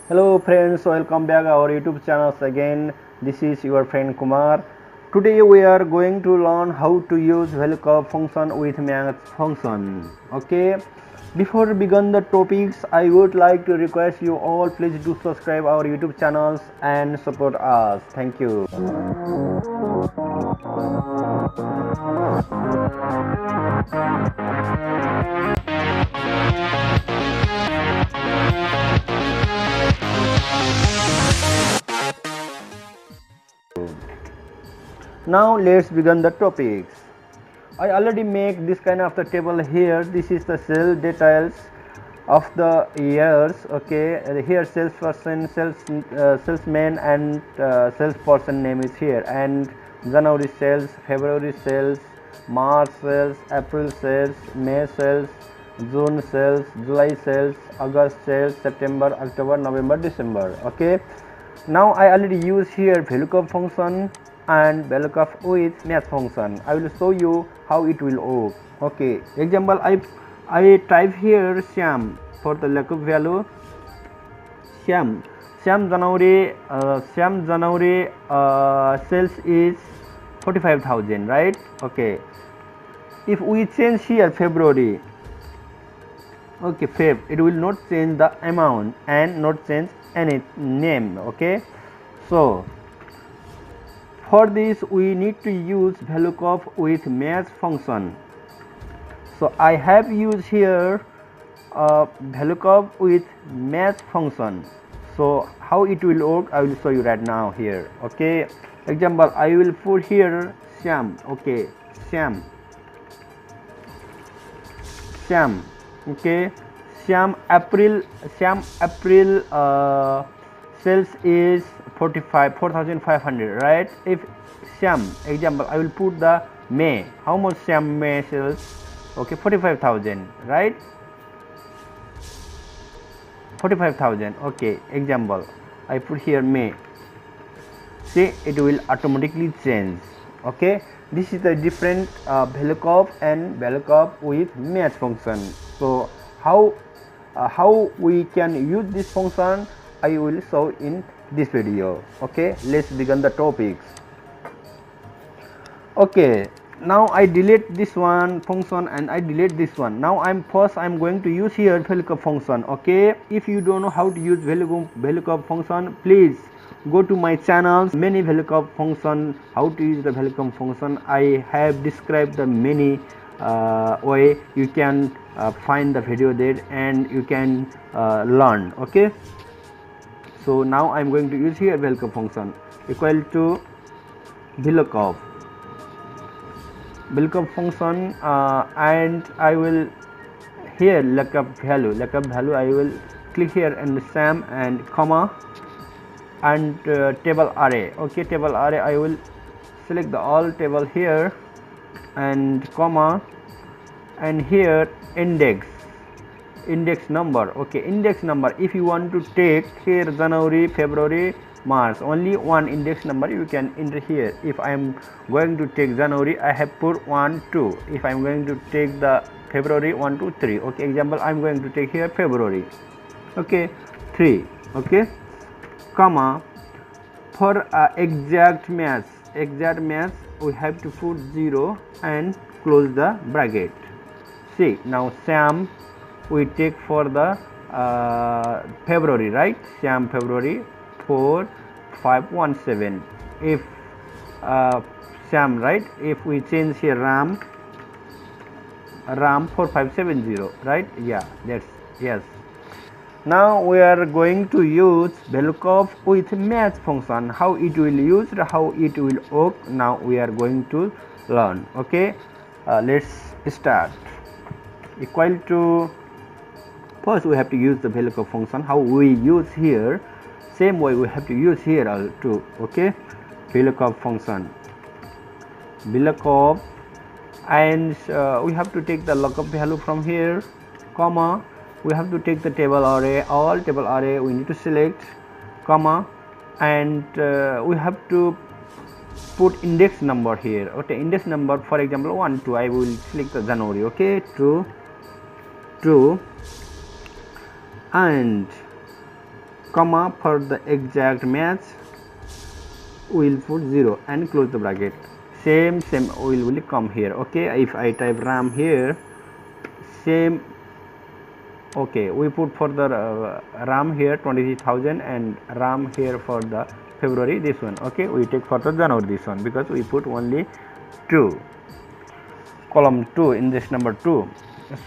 Hello friends, welcome back our YouTube channels again. This is your friend Kumar. Today we are going to learn how to use VLOOKUP function with math function. Okay. Before begin the topics, I would like to request you all please do subscribe our YouTube channels and support us. Thank you. Now let's begin the topics. I already make this kind of the table here. This is the sales details of the years. Okay, here salesperson, salesman, and salesperson name is here, and January sales, February sales, March sales, April sales, May sales, June sales, July sales, August sales, September, October, November, December. Okay, now I already use here VLOOKUP function and VLOOKUP with math function. I will show you how it will work. Okay, example, I type here Syam for the lookup value. Syam January sales is 45,000, right? Okay, if we change here February, okay, Feb, it will not change the amount and not change any name. Okay, so for this we need to use VLOOKUP with math function. So I have used here VLOOKUP with math function. So how it will work, I will show you right now here. Okay, example, I will put here Syam. Okay, Syam. Okay, Syam April sales is 4,500, right? If Syam, example, I will put the May. How much Syam May sales? Okay, 45,000, right? 45,000. Okay, example, I put here May. See, it will automatically change. Okay, this is the different VLOOKUP and VLOOKUP with math function. So how we can use this function, I will show in this video. Okay, let's begin the topics. Okay, now I delete this one function and I delete this one. Now I'm going to use here VLOOKUP function. Okay, if you don't know how to use VLOOKUP function, please go to my channels, many VLOOKUP function, how to use the VLOOKUP function. I have described the many way you can find the video there and you can learn. Okay, so now I'm going to use here VLOOKUP function equal to VLOOKUP function, and I will here lookup value I will click here and Syam and comma and table array. Okay, table array, I will select the all table here and comma, and here index number. Okay, index number, if you want to take here January, February, March, only one index number you can enter here. If I am going to take January, I have put 1 2. If I am going to take the February, 1 2 3. Okay, example, I am going to take here February. Okay, 3. Okay, comma, for exact math we have to put 0 and close the bracket. See, now Syam we take for the February, right? Syam February 4517. If Syam, right? If we change here Ram 4570, right? Yeah, that's yes. Now we are going to use VLOOKUP with math function. How it will use, how it will work, now we are going to learn. Okay, let's start. Equal to, first we have to use the VLOOKUP function. How we use here, same way we have to use here too. Okay, VLOOKUP function, VLOOKUP, and we have to take the lookup value from here, comma, we have to take the table array, all table array we need to select, comma, and we have to put index number here. Okay, index number, for example 1 2, I will select the January. Okay, 2, and comma, for the exact match we'll put 0 and close the bracket. Same will come here. Okay, if I type RAM here, same. Okay, we put for the RAM here 23,000 and RAM here for the February, this one. Okay, we take for the January, this one, because we put only 2, column 2 in this number 2.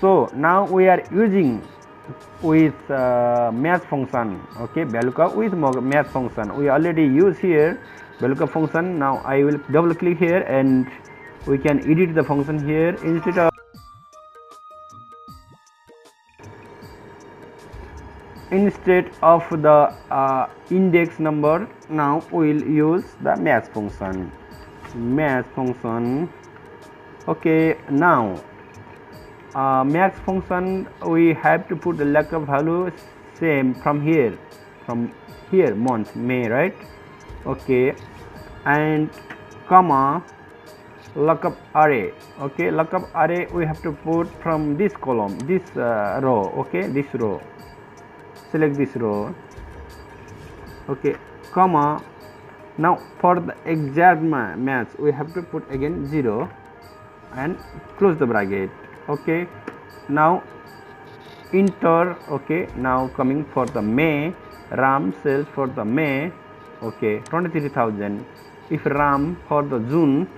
So now we are using with match function. Okay, Vlookup with match function. We already use here Vlookup function. Now I will double click here and we can edit the function here. Instead of the index number, now we will use the match function. Okay, now match function, we have to put the lookup value same from here month May, right? Okay, and comma, lookup array. Okay, lookup array we have to put from this column, this row. Okay, this row, select this row. Okay, comma, now for the exact match we have to put again 0 and close the bracket. Okay, now enter. Okay, now coming for the May, RAM sales for the May. Okay, 23,000. If RAM for the June,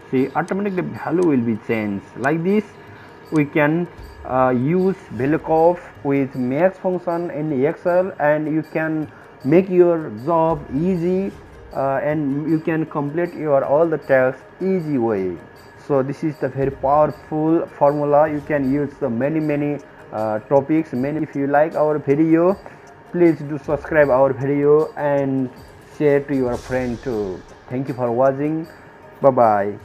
see, automatically value will be changed. Like this we can use Vlookup with match function in Excel, and you can make your job easy and you can complete your all the tasks easy way. So this is the very powerful formula. You can use the many topics. If you like our video, please do subscribe our video and share to your friend too. Thank you for watching. Bye bye.